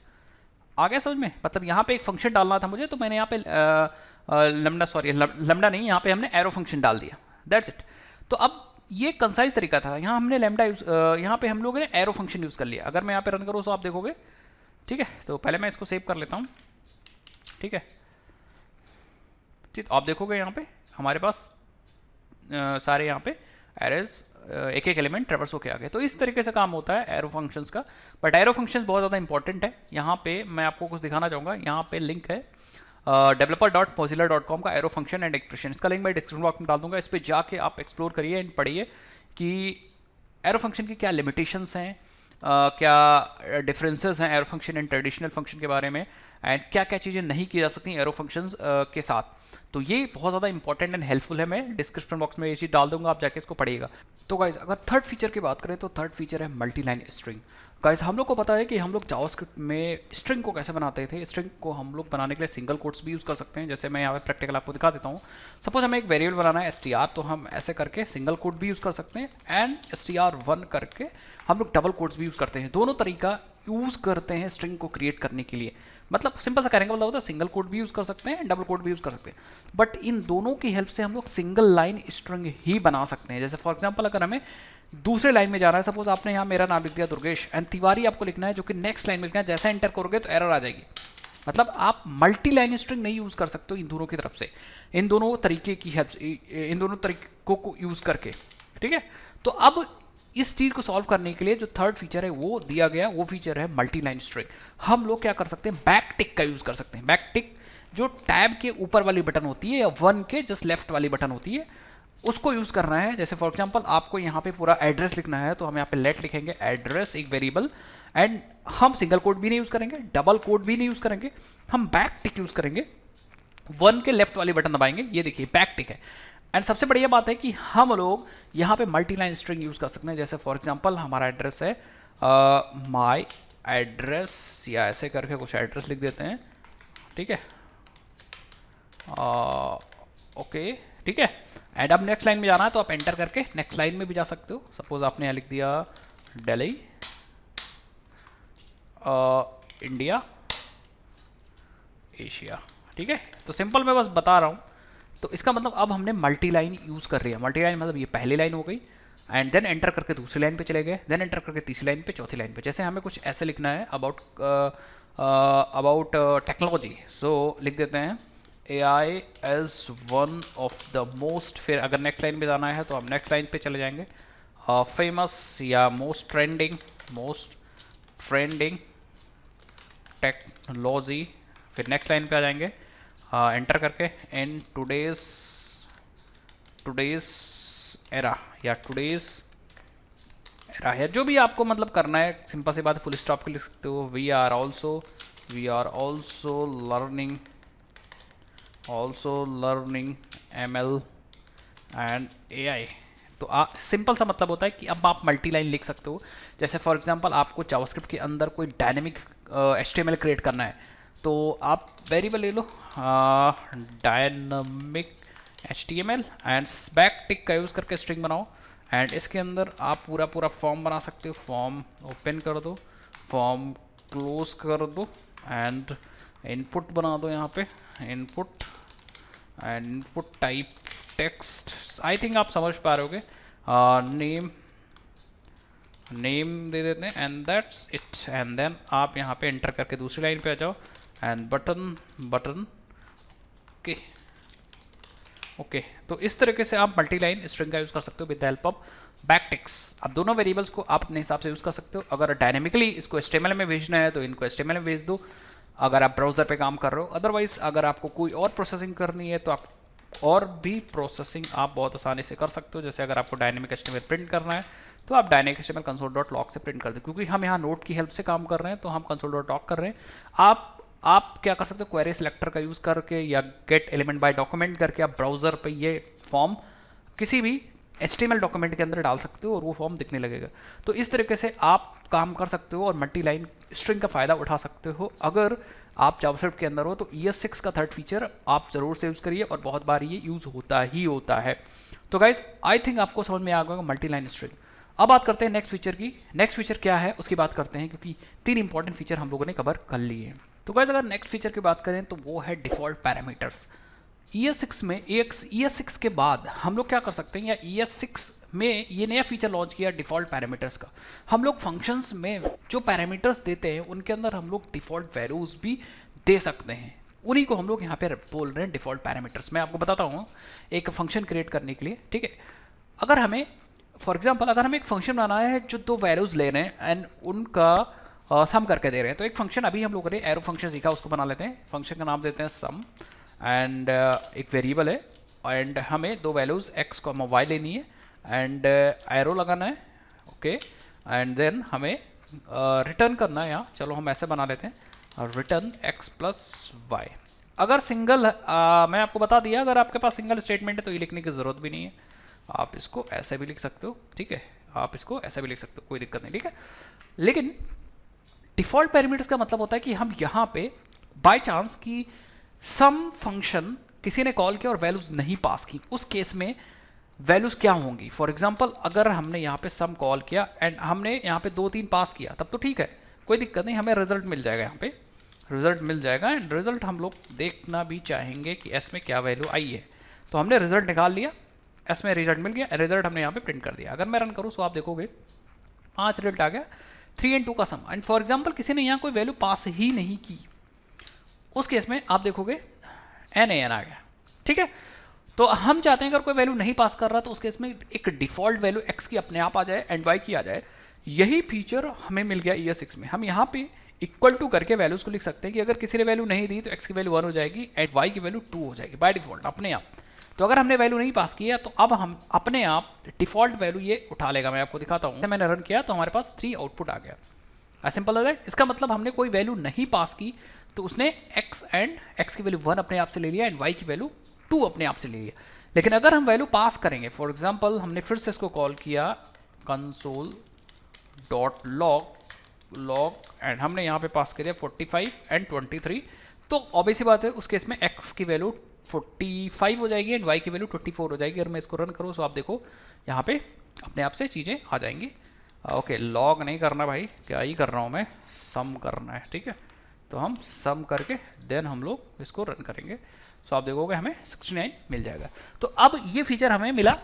आ गया समझ में? मतलब यहाँ पे एक फंक्शन डालना था मुझे, तो मैंने यहाँ पे लैम्डा नहीं, यहाँ पे हमने एरो फंक्शन डाल दिया, दैट्स इट। तो अब ये कंसाइज तरीका था, यहाँ हमने लैम्डा यूज, यहाँ पे हम लोगों ने एरो फंक्शन यूज़ कर लिया। अगर मैं यहाँ पे रन करूँ तो आप देखोगे, ठीक है। तो पहले मैं इसको सेव कर लेता हूँ, ठीक है। ठीक, आप देखोगे यहाँ पे हमारे पास सारे यहाँ पे एरेज एक एक एलिमेंट ट्रेवर्स होके आ गए। तो इस तरीके से काम होता है एरो फंक्शंस का, बट एरो फंक्शंस बहुत ज़्यादा इंपॉर्टेंट है। यहाँ पे मैं आपको कुछ दिखाना चाहूँगा, यहाँ पे लिंक है developer.mozilla.com का एरो फंक्शन एंड एक्सप्रेशन, इसका लिंक मैं डिस्क्रिप्शन बॉक्स में डाल दूंगा। इस पर जाके आप एक्सप्लोर करिए एंड पढ़िए कि एरो फंक्शन की क्या लिमिटेशंस हैं, क्या डिफरेंसेस हैं arrow function and traditional function के बारे में, एंड क्या क्या चीज़ें नहीं की जा सकती एरो फंक्शंस के साथ। तो ये बहुत ज़्यादा इंपॉर्टेंट एंड हेल्पफुल है, मैं डिस्क्रिप्शन बॉक्स में ये चीज़ डाल दूंगा, आप जाके इसको पढ़िएगा। तो गाइज अगर थर्ड फीचर की बात करें तो थर्ड फीचर है मल्टी लाइन स्ट्रिंग। गाइज हम लोग को पता है कि हम लोग जावास्क्रिप्ट में स्ट्रिंग को कैसे बनाते थे। स्ट्रिंग को हम लोग बनाने के लिए सिंगल कोट्स भी यूज़ कर सकते हैं, जैसे मैं यहाँ पे प्रैक्टिकल आपको दिखा देता हूँ। सपोज हमें एक वेरिएबल बनाना है str, तो हम ऐसे करके सिंगल कोट भी यूज़ कर सकते हैं, एंड str1 करके हम लोग डबल कोट्स भी यूज़ करते हैं। दोनों तरीका यूज़ करते हैं स्ट्रिंग को क्रिएट करने के लिए। मतलब सिंपल सा कहने का मतलब होता है सिंगल कोट भी यूज़ कर सकते हैं, डबल कोट भी यूज़ कर सकते हैं, बट इन दोनों की हेल्प से हम लोग सिंगल लाइन स्ट्रिंग ही बना सकते हैं। जैसे फॉर एग्जांपल अगर हमें दूसरे लाइन में जाना है, सपोज आपने यहाँ मेरा नाम लिख दिया दुर्गेश एंड तिवारी आपको लिखना है, जो कि नेक्स्ट लाइन में लिखना है, जैसा एंटर करोगे तो एरर आ जाएगी। मतलब आप मल्टी लाइन स्ट्रिंग नहीं यूज़ कर सकते हो इन दोनों की तरफ से, इन दोनों तरीके की हेल्प, इन दोनों तरीकों को यूज़ करके, ठीक है। तो अब इस चीज़ को सॉल्व करने के लिए जो थर्ड फीचर है वो दिया गया, वो फीचर है मल्टी लाइन स्ट्रिंग। हम लोग क्या कर सकते हैं, बैक टिक का यूज़ कर सकते हैं। बैक टिक जो टैब के ऊपर वाली बटन होती है या 1 के जस्ट लेफ्ट वाली बटन होती है, उसको यूज़ करना है। जैसे फॉर एग्जांपल आपको यहाँ पे पूरा एड्रेस लिखना है, तो हम यहाँ पे लेट लिखेंगे एड्रेस एक वेरिएबल, एंड हम सिंगल कोड भी नहीं यूज़ करेंगे, डबल कोड भी नहीं यूज़ करेंगे, हम बैक टिक यूज़ करेंगे। 1 के लेफ्ट वाली बटन दबाएंगे, ये देखिए बैक टिक है। एंड सबसे बढ़िया बात है कि हम लोग यहाँ पे मल्टी लाइन स्ट्रिंग यूज़ कर सकते हैं। जैसे फॉर एग्जांपल हमारा एड्रेस है माई एड्रेस, या ऐसे करके कुछ एड्रेस लिख देते हैं, ठीक है, ओके, ठीक है। एंड अब नेक्स्ट लाइन में जाना है तो आप एंटर करके नेक्स्ट लाइन में भी जा सकते हो। सपोज आपने यहाँ लिख दिया दिल्ली इंडिया एशिया, ठीक है, तो सिंपल मैं बस बता रहा हूँ। तो इसका मतलब अब हमने मल्टी लाइन यूज़ कर रही है। मल्टी लाइन मतलब ये पहली लाइन हो गई, एंड देन एंटर करके दूसरी लाइन पे चले गए, देन एंटर करके तीसरी लाइन पे, चौथी लाइन पे। जैसे हमें कुछ ऐसे लिखना है अबाउट टेक्नोलॉजी, सो लिख देते हैं AI as one of the most, फिर अगर नेक्स्ट लाइन पे जाना है तो हम नेक्स्ट लाइन पे चले जाएंगे, फेमस या मोस्ट ट्रेंडिंग टेक्नोलॉजी, फिर नेक्स्ट लाइन पे आ जाएंगे, एंटर करके इन टुडेज एरा या टुडेज एरा है, जो भी आपको मतलब करना है। सिंपल सी बात, फुल स्टॉप के लिख सकते हो। We are also learning ML and AI। तो सिंपल सा मतलब होता है कि अब आप मल्टी लाइन लिख सकते हो। जैसे फॉर एग्जांपल आपको जावास्क्रिप्ट के अंदर कोई डायनेमिक HTML क्रिएट करना है, तो आप वेरिएबल ले लो डायनामिक HTML एंड बैक टिक का यूज़ करके स्ट्रिंग बनाओ, एंड इसके अंदर आप पूरा फॉर्म बना सकते हो। फॉर्म ओपन कर दो, फॉर्म क्लोज कर दो, एंड इनपुट बना दो यहाँ पे, input and input type text. I think आप समझ पा रहे होगे। नेम दे देते हैं and that's it, and then आप यहाँ पे एंटर करके दूसरी लाइन पे आ जाओ, एंड बटन ओके। तो इस तरीके से आप मल्टी लाइन स्ट्रिंग का यूज़ कर सकते हो with the help of backticks. अब दोनों वेरिएबल्स को आप अपने हिसाब से यूज़ कर सकते हो। अगर डायनेमिकली इसको HTML में भेजना है तो इनको HTML में भेज दो, अगर आप ब्राउज़र पे काम कर रहे हो। अदरवाइज अगर आपको कोई और प्रोसेसिंग करनी है तो आप और भी प्रोसेसिंग आप बहुत आसानी से कर सकते हो। जैसे अगर आपको डायनेमिक HTML प्रिंट करना है तो आप डायनेमिक HTML console.log से प्रिंट कर दो, क्योंकि हम यहाँ नोट की हेल्प से काम कर रहे हैं तो हम console.log कर रहे हैं। आप क्या कर सकते हो, क्वेरी सिलेक्टर का यूज़ करके या गेट एलिमेंट बाय डॉक्यूमेंट करके आप ब्राउज़र पे ये फॉर्म किसी भी HTML डॉक्यूमेंट के अंदर डाल सकते हो और वो फॉर्म दिखने लगेगा। तो इस तरीके से आप काम कर सकते हो और मल्टी लाइन स्ट्रिंग का फ़ायदा उठा सकते हो। अगर आप जावास्क्रिप्ट के अंदर हो तो ES6 का थर्ड फीचर आप ज़रूर से यूज़ करिए, और बहुत बार ये यूज़ होता है। तो गाइज आई थिंक आपको समझ में आ गया मल्टी लाइन स्ट्रिंग। अब बात करते हैं नेक्स्ट फीचर की। नेक्स्ट फीचर क्या है उसकी बात करते हैं, क्योंकि 3 इंपॉर्टेंट फीचर हम लोगों ने कवर कर लिए हैं। तो गाइज अगर नेक्स्ट फीचर की बात करें तो वो है डिफ़ॉल्ट पैरामीटर्स। ES6 में ES6 के बाद हम लोग क्या कर सकते हैं, या ES6 में ये नया फीचर लॉन्च किया डिफ़ॉल्ट पैरामीटर्स का। हम लोग फंक्शंस में जो पैरामीटर्स देते हैं उनके अंदर हम लोग डिफ़ॉल्ट वैल्यूज़ भी दे सकते हैं। उन्हीं को हम लोग यहाँ पे बोल रहे हैं डिफ़ॉल्ट पैरामीटर्स। मैं आपको बताता हूँ एक फंक्शन क्रिएट करने के लिए, ठीक है। अगर हमें फॉर एग्जाम्पल अगर हमें एक फंक्शन बनाना है जो 2 वैल्यूज़ ले रहे हैं एंड उनका सम करके दे रहे हैं, तो एक फंक्शन अभी हम लोगों ने एरो फंक्शन सीखा, उसको बना लेते हैं। फंक्शन का नाम देते हैं सम, एंड एक वेरिएबल है, एंड हमें 2 वैल्यूज़ x को y लेनी है, एंड एरो लगाना है, ओके। एंड देन हमें रिटर्न करना है यहाँ, चलो हम ऐसे बना लेते हैं, रिटर्न x प्लस y। अगर सिंगल मैं आपको बता दिया, अगर आपके पास सिंगल स्टेटमेंट है तो ये लिखने की ज़रूरत भी नहीं है। आप इसको ऐसे भी लिख सकते हो, ठीक है, आप इसको ऐसे भी लिख सकते हो, कोई दिक्कत नहीं, ठीक है। लेकिन डिफ़ॉल्ट पैरामीटर्स का मतलब होता है कि हम यहाँ पे बाय चांस की सम फंक्शन किसी ने कॉल किया और वैल्यूज़ नहीं पास की, उस केस में वैल्यूज़ क्या होंगी। फॉर एग्जांपल अगर हमने यहाँ पे सम कॉल किया एंड हमने यहाँ पे 2-3 पास किया, तब तो ठीक है, कोई दिक्कत नहीं, हमें रिजल्ट मिल जाएगा, यहाँ पे रिजल्ट मिल जाएगा। एंड रिजल्ट हम लोग देखना भी चाहेंगे कि एस में क्या वैल्यू आई है। तो हमने रिजल्ट निकाल लिया, एस में रिजल्ट मिल गया, रिजल्ट हमने यहाँ पे प्रिंट कर दिया। अगर मैं रन करूँ तो आप देखोगे 5 रिजल्ट आ गया, 3 and 2 का सम। एंड फॉर एग्जांपल किसी ने यहाँ कोई वैल्यू पास ही नहीं की, उस केस में आप देखोगे NaN आ गया, ठीक है। तो हम चाहते हैं अगर कोई वैल्यू नहीं पास कर रहा तो उस केस में एक डिफ़ॉल्ट वैल्यू x की अपने आप आ जाए एंड y की आ जाए। यही फीचर हमें मिल गया ES6 में। हम यहाँ पे इक्वल टू करके वैल्यूज़ को लिख सकते हैं कि अगर किसी ने वैल्यू नहीं दी तो x की वैल्यू 1 हो जाएगी एंड y की वैल्यू 2 हो जाएगी बाय डिफ़ॉल्ट अपने आप। तो अगर हमने वैल्यू नहीं पास किया तो अब हम अपने आप डिफ़ॉल्ट वैल्यू ये उठा लेगा। मैं आपको दिखाता हूँ, मैंने रन किया तो हमारे पास 3 आउटपुट आ गया। As simple as that. इसका मतलब हमने कोई वैल्यू नहीं पास की तो उसने x की वैल्यू 1 अपने आप से ले लिया एंड y की वैल्यू 2 अपने आप से ले लिया। लेकिन अगर हम वैल्यू पास करेंगे, फॉर एग्जांपल हमने फिर से इसको कॉल किया console.log एंड हमने यहाँ पे पास किया 45 एंड 23, तो ऑब्वियसली बात है उस केस में x की वैल्यू 45 हो जाएगी एंड y की वैल्यू 24 हो जाएगी। अगर मैं इसको रन करूँ तो आप देखो यहाँ पे अपने आप से चीज़ें आ जाएंगी। ओके, लॉग नहीं करना भाई, क्या ही कर रहा हूँ मैं, सम करना है, ठीक है। तो हम सम करके देन हम लोग इसको रन करेंगे। सो आप देखोगे हमें 69 मिल जाएगा। तो अब ये फीचर हमें मिला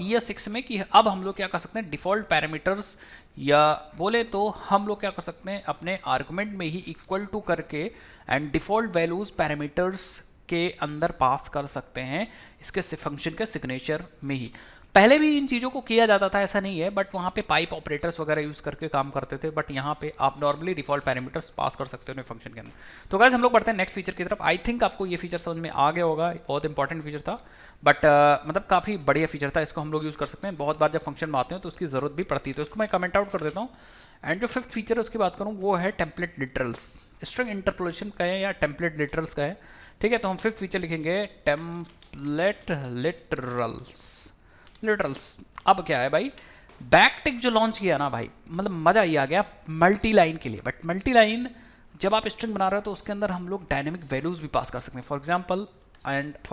ES6 में कि अब हम लोग क्या कर सकते हैं, डिफ़ॉल्ट पैरामीटर्स या बोले तो हम लोग क्या कर सकते हैं, अपने आर्गुमेंट में ही इक्वल टू करके एंड डिफ़ॉल्ट वैल्यूज़ पैरामीटर्स के अंदर पास कर सकते हैं इसके फंक्शन के सिग्नेचर में ही। पहले भी इन चीज़ों को किया जाता था, ऐसा नहीं है, बट वहाँ पे पाइप ऑपरेटर्स वगैरह यूज़ करके काम करते थे, बट यहाँ पे आप नॉर्मली डिफ़ॉल्ट पैरामीटर्स पास कर सकते हो फंक्शन के अंदर। तो गाइस हम लोग बढ़ते हैं नेक्स्ट फीचर की तरफ। आई थिंक आपको ये फीचर समझ में आ गया होगा, बहुत इंपॉर्टेंट फीचर था, बट मतलब काफ़ी बढ़िया फीचर था, इसको हम लोग यूज़ कर सकते हैं। बहुत बार जब फंक्शन में आते हैं तो उसकी ज़रूरत भी पड़ती है, तो इसको मैं कमेंट आउट कर देता हूँ। एंड जो फिफ्थ फीचर है उसकी बात करूँ वो है टेम्पलेट लिटरल्स। स्ट्रिंग इंटरपोलेशन का है या टेम्पलेट लिटरल्स का है, ठीक है। तो हम फिफ्थ फीचर लिखेंगे टेम्पलेट लिटरल्स। अब क्या है भाई, बैकटिक जो लॉन्च किया ना भाई, मतलब मज़ा ही आ गया मल्टी लाइन के लिए। बट मल्टी लाइन जब आप स्ट्रिंग बना रहे हो तो उसके अंदर हम लोग डायनेमिक वैल्यूज़ भी पास कर सकते हैं। फॉर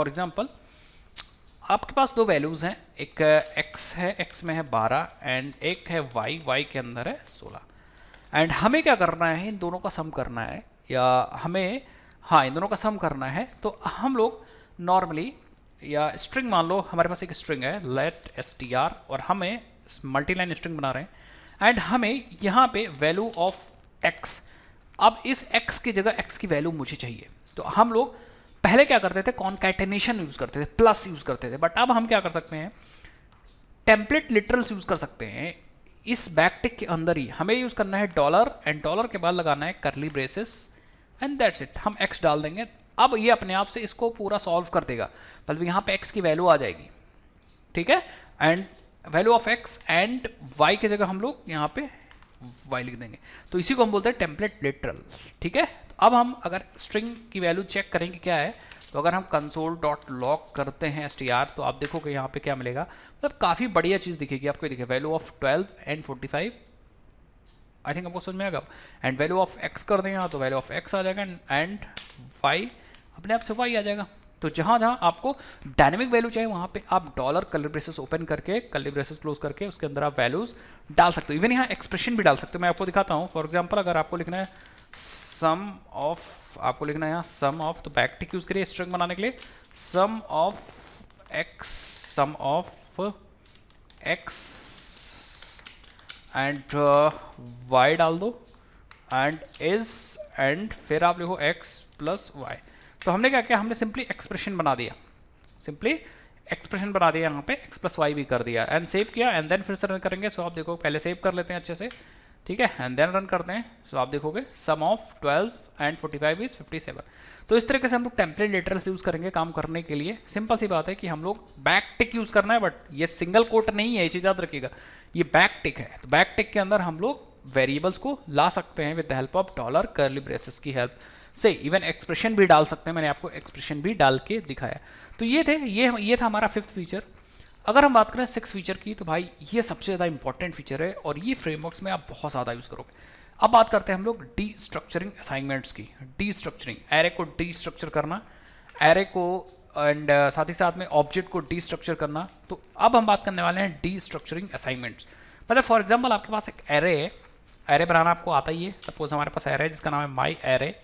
एग्जांपल आपके पास दो वैल्यूज़ हैं, एक x है, x में है 12 एंड एक है y के अंदर है 16। एंड हमें क्या करना है, इन दोनों का सम करना है, या हमें हाँ इन दोनों का सम करना है। तो हम लोग नॉर्मली या स्ट्रिंग मान लो हमारे पास एक स्ट्रिंग है लेट str और हमें मल्टी लाइन स्ट्रिंग बना रहे हैं एंड हमें यहाँ पे वैल्यू ऑफ x, अब इस x की जगह x की वैल्यू मुझे चाहिए। तो हम लोग पहले क्या करते थे, कॉन्कैटेनेशन यूज करते थे, प्लस यूज करते थे, बट अब हम क्या कर सकते हैं, टेम्पलेट लिटरल्स यूज कर सकते हैं। इस बैकटिक के अंदर ही हमें यूज करना है डॉलर एंड डॉलर के बाद लगाना है करली ब्रेसेस एंड दैट्स इट। हम x डाल देंगे, अब ये अपने आप से इसको पूरा सॉल्व कर देगा, मतलब यहाँ पे x की वैल्यू आ जाएगी, ठीक है। And value of x and y की जगह हम लोग यहाँ पे y लिख देंगे, तो इसी को हम बोलते हैं टेम्पलेट लिटरल, ठीक है। तो अब हम अगर स्ट्रिंग की वैल्यू चेक करेंगे क्या है, तो अगर हम console.log करते हैं str तो आप देखोगे यहाँ पे क्या मिलेगा, मतलब काफ़ी बढ़िया चीज़ दिखेगी आपको। देखिए value of 12 and 45, I think आपको समझ में आएगा। एंड वैल्यू ऑफ x कर देंगे तो वैल्यू ऑफ x आ जाएगा एंड y अपने आप से y आ जाएगा। तो जहाँ जहाँ आपको डायनेमिक वैल्यू चाहिए वहाँ पे आप डॉलर कर्ली ब्रेसेस ओपन करके कर्ली ब्रेसेस क्लोज करके उसके अंदर आप वैल्यूज डाल सकते हो। इवन यहाँ एक्सप्रेशन भी डाल सकते हो, मैं आपको दिखाता हूँ। फॉर एग्जाम्पल अगर आपको लिखना है सम ऑफ, आपको लिखना है यहाँ सम ऑफ, तो बैकटिक यूज करिए स्ट्रिंग बनाने के लिए, सम ऑफ x एंड y डाल दो एंड इज एंड फिर आप लिखो x प्लस y। तो हमने क्या किया, हमने सिंपली एक्सप्रेशन बना दिया, यहाँ पे x प्लस वाई भी कर दिया एंड सेव किया एंड देन फिर से रन करेंगे। सो आप देखो पहले सेव कर लेते हैं अच्छे से, ठीक है, एंड देन रन करते हैं। सो आप देखोगे सम ऑफ 12 एंड 45 इज 57। तो इस तरीके से हम लोग टेम्पलेट लिटरल्स यूज करेंगे काम करने के लिए। सिंपल सी बात है कि हम लोग बैक टिक यूज करना है, बट ये सिंगल कोट नहीं है, ये चीज याद रखिएगा, ये बैक टिक है। तो बैक टिक के अंदर हम लोग वेरिएबल्स को ला सकते हैं with the help of dollar curly braces की हेल्प से, इवन एक्सप्रेशन भी डाल सकते हैं। मैंने आपको एक्सप्रेशन भी डाल के दिखाया। तो ये था हमारा फिफ्थ फीचर। अगर हम बात करें सिक्स फीचर की, तो भाई ये सबसे ज़्यादा इंपॉर्टेंट फीचर है और ये फ्रेमवर्क्स में आप बहुत ज़्यादा यूज़ करोगे। अब बात करते हैं हम लोग डी स्ट्रक्चरिंग असाइनमेंट्स की। डी स्ट्रक्चरिंग, एरे को डी स्ट्रक्चर करना, एरे को एंड साथ ही साथ में ऑब्जेक्ट को डी स्ट्रक्चर करना। तो अब हम बात करने वाले हैं डी स्ट्रक्चरिंग असाइनमेंट्स। मतलब फॉर एग्जाम्पल आपके पास एक एरे है, एरे बनाना आपको आता ही है। सपोज हमारे पास एरे है जिसका नाम है माई एरे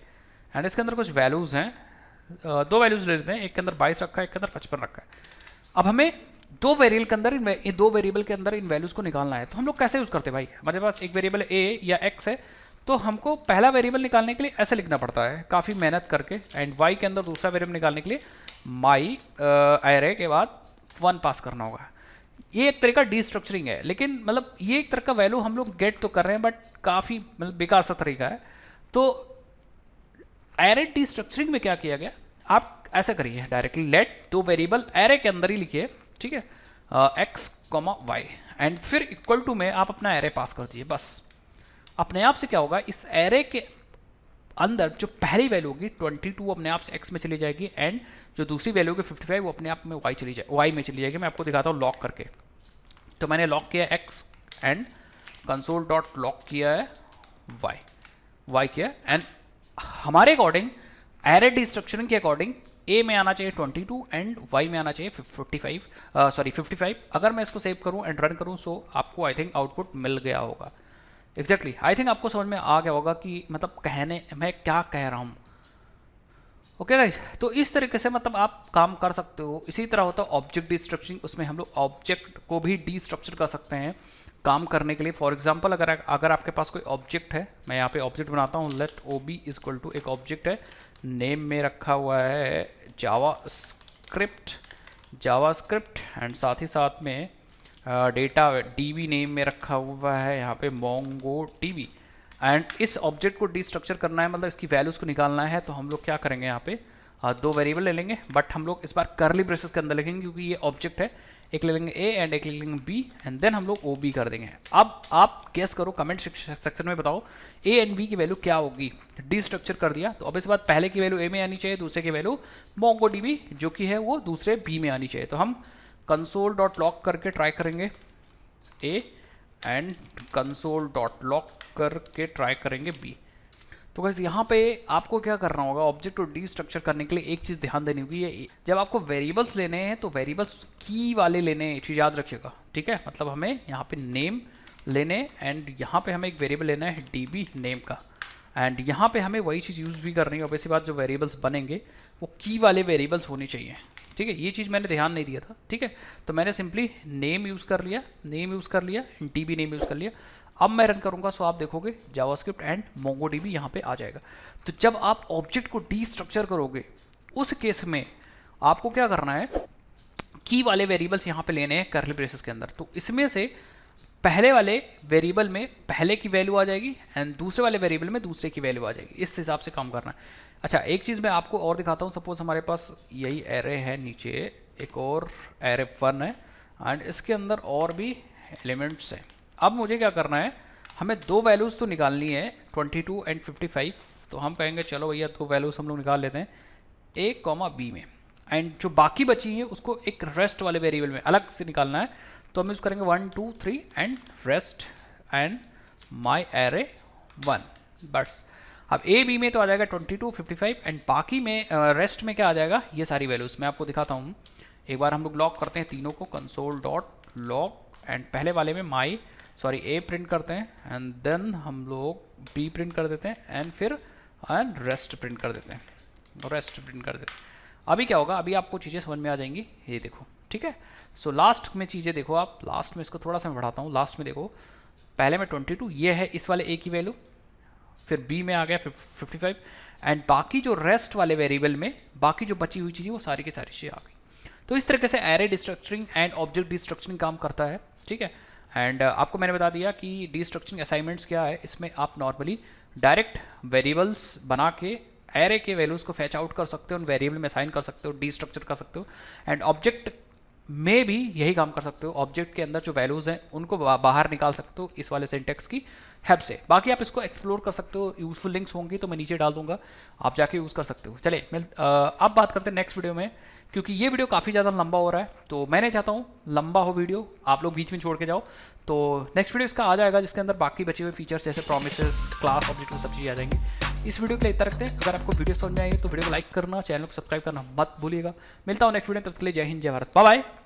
एंड इसके अंदर कुछ वैल्यूज़ हैं, दो वैल्यूज़ ले लेते हैं, एक के अंदर 22 रखा है, एक के अंदर 55 रखा है। अब हमें दो वेरिएबल के अंदर इन वैल्यूज़ को निकालना है। तो हम लोग कैसे यूज़ करते हैं भाई, हमारे पास एक वेरिएबल ए या एक्स है, तो हमको पहला वेरिएबल निकालने के लिए ऐसे लिखना पड़ता है काफ़ी मेहनत करके, एंड वाई के अंदर दूसरा वेरिएबल निकालने के लिए माई एरे के बाद 1 पास करना होगा। ये एक तरह का डी स्ट्रक्चरिंग है, लेकिन मतलब ये एक तरह का वैल्यू हम लोग गेट तो कर रहे हैं, बट काफ़ी मतलब बेकार सा तरीका है। तो एरे डी स्ट्रक्चरिंग में क्या किया गया, आप ऐसा करिए डायरेक्टली लेट दो वेरिएबल एरे के अंदर ही लिखिए, ठीक है, x, y एंड फिर इक्वल टू में आप अपना एरे पास कर दीजिए। बस अपने आप से क्या होगा, इस एरे के अंदर जो पहली वैल्यू होगी 22 अपने आप से x में चली जाएगी एंड जो दूसरी वैल्यू होगी 55 वो अपने आप में y में चली जाएगी। मैं आपको दिखाता हूँ लॉक करके। तो मैंने लॉक किया x एंड console.log किया है y किया एंड हमारे अकॉर्डिंग एरे डी स्ट्रक्चरिंग के अकॉर्डिंग ए में आना चाहिए 22 एंड वाई में आना चाहिए 55। अगर मैं इसको सेव करूं एंड रन करूं, सो आपको आई थिंक आउटपुट मिल गया होगा। एग्जैक्टली आई थिंक आपको समझ में आ गया होगा कि मतलब कहने मैं क्या कह रहा हूँ। ओके गाइस, तो इस तरीके से मतलब आप काम कर सकते हो। इसी तरह होता है ऑब्जेक्ट डिस्ट्रक्चरिंग, उसमें हम लोग ऑब्जेक्ट को भी डिस्ट्रक्चर कर सकते हैं काम करने के लिए। फॉर एग्जांपल अगर आपके पास कोई ऑब्जेक्ट है, मैं यहाँ पे ऑब्जेक्ट बनाता हूँ, let o b is equal to एक ऑब्जेक्ट है, नेम में रखा हुआ है जावास्क्रिप्ट एंड साथ ही साथ में डेटा डीबी नेम में रखा हुआ है यहाँ पे मोंगो डीबी। एंड इस ऑब्जेक्ट को डिस्ट्रक्चर करना है, मतलब इसकी वैल्यूज़ को निकालना है, तो हम लोग क्या करेंगे यहाँ पे दो वेरिएबल ले लेंगे, बट हम लोग इस बार करली ब्रेसेस के अंदर लिखेंगे क्योंकि ये ऑब्जेक्ट है। एक ले लेंगे ए एंड एक ले लेंगे बी एंड देन हम लोग ओ बी कर देंगे। अब आप गेस करो, कमेंट सेक्शन में बताओ ए एंड बी की वैल्यू क्या होगी। डिस्ट्रक्चर कर दिया तो अब इस बार पहले की वैल्यू ए में आनी चाहिए, दूसरे की वैल्यू मोंगो डीबी जो कि है वो दूसरे बी में आनी चाहिए। तो हम कंसोल डॉट लॉग करके ट्राई करेंगे A and console dot log करके ट्राई करेंगे बी। तो गाइस यहाँ पे आपको क्या करना होगा, ऑब्जेक्ट को डिस्ट्रक्चर करने के लिए एक चीज़ ध्यान देनी होगी, ये जब आपको वेरिएबल्स लेने हैं तो वेरिएबल्स की वाले लेने हैं, चीज़ याद रखिएगा, ठीक है। मतलब हमें यहाँ पे नेम लेने एंड यहाँ पे हमें एक वेरिएबल लेना है डीबी नेम का, एंड यहाँ पे हमें वही चीज़ यूज़ भी करनी है। ऑब्वियसली बात, जो वेरिएबल्स बनेंगे वो की वाले वेरिएबल्स होने चाहिए, ठीक है। ये चीज़ मैंने ध्यान नहीं दिया था, ठीक है। तो मैंने सिंपली नेम यूज़ कर लिया, डीबी नेम यूज़ कर लिया। अब मैं रन करूंगा सो आप देखोगे जावास्क्रिप्ट एंड मोंगोडीबी यहाँ पे आ जाएगा। तो जब आप ऑब्जेक्ट को डिस्ट्रक्चर करोगे उस केस में आपको क्या करना है, की वाले वेरिएबल्स यहाँ पे लेने हैं करली ब्रेसेस के अंदर। तो इसमें से पहले वाले वेरिएबल में पहले की वैल्यू आ जाएगी एंड दूसरे वाले वेरिएबल में दूसरे की वैल्यू आ जाएगी, इस हिसाब से काम करना है। अच्छा, एक चीज़ मैं आपको और दिखाता हूँ। सपोज हमारे पास यही एरे है, नीचे एक और एरे 1 है एंड इसके अंदर और भी एलिमेंट्स हैं। अब मुझे क्या करना है, हमें दो वैल्यूज़ तो निकालनी है 22 एंड 55। तो हम कहेंगे चलो भैया दो वैल्यूज़ हम लोग निकाल लेते हैं ए कॉमा बी में, एंड जो बाकी बची है उसको एक रेस्ट वाले वेरिएबल में अलग से निकालना है। तो हम यूज़ करेंगे 1 2 3 and rest and my array 1 बस। अब ए बी में तो आ जाएगा 22 55 एंड बाकी में रेस्ट में क्या आ जाएगा, ये सारी वैल्यूज़ मैं आपको दिखाता हूँ। एक बार हम लोग लॉग करते हैं तीनों को, कंसोल डॉट लॉग एंड पहले वाले में ए प्रिंट करते हैं एंड देन हम लोग बी प्रिंट कर देते हैं एंड फिर रेस्ट प्रिंट कर देते हैं, अभी क्या होगा, अभी आपको चीज़ें समझ में आ जाएंगी, ये देखो, ठीक है। सो लास्ट में चीज़ें देखो आप, लास्ट में इसको थोड़ा सा मैं बढ़ाता हूँ। लास्ट में देखो, पहले में 22 ये है इस वाले ए की वैल्यू, फिर बी में आ गया 55 एंड बाकी जो रेस्ट वाले वेरिएबल में बाकी जो बची हुई चीज़ें वो सारी की सारी चीज़ें आ गई। तो इस तरीके से एरे डिस्ट्रक्चरिंग एंड ऑब्जेक्ट डिस्ट्रक्चरिंग काम करता है, ठीक है। एंड आपको मैंने बता दिया कि डिस्ट्रक्चरिंग असाइनमेंट्स क्या है। इसमें आप नॉर्मली डायरेक्ट वेरिएबल्स बना के एरे के वैल्यूज़ को फैच आउट कर सकते हो, उन वेरिएबल में असाइन कर सकते हो, डिस्ट्रक्चर कर सकते हो एंड ऑब्जेक्ट में भी यही काम कर सकते हो। ऑब्जेक्ट के अंदर जो वैल्यूज़ हैं उनको बाहर निकाल सकते हो इस वाले सिंटेक्स की हेल्प से। बाकी आप इसको एक्सप्लोर कर सकते हो, यूजफुल लिंक्स होंगी तो मैं नीचे डाल दूंगा, आप जाके यूज़ कर सकते हो। चलिए अब बात करते हैं नेक्स्ट वीडियो में, क्योंकि ये वीडियो काफ़ी ज़्यादा लंबा हो रहा है तो मैंने चाहता हूँ लंबा हो वीडियो, आप लोग बीच में छोड़ के जाओ। तो नेक्स्ट वीडियो इसका आ जाएगा जिसके अंदर बाकी बचे हुए फीचर्स जैसे प्रोमिसेस, क्लास ऑब्जेक्ट, सब चीज़ें आ जाएंगी। इस वीडियो के लिए इतना रखते हैं। अगर आपको वीडियो समझ में आई तो वीडियो को लाइक करना, चैनल को सब्सक्राइब करना मत भूलिएगा। मिलता हूँ नेक्स्ट वीडियो, तब तक के लिए जय हिंद जय भारत, बाय बाय।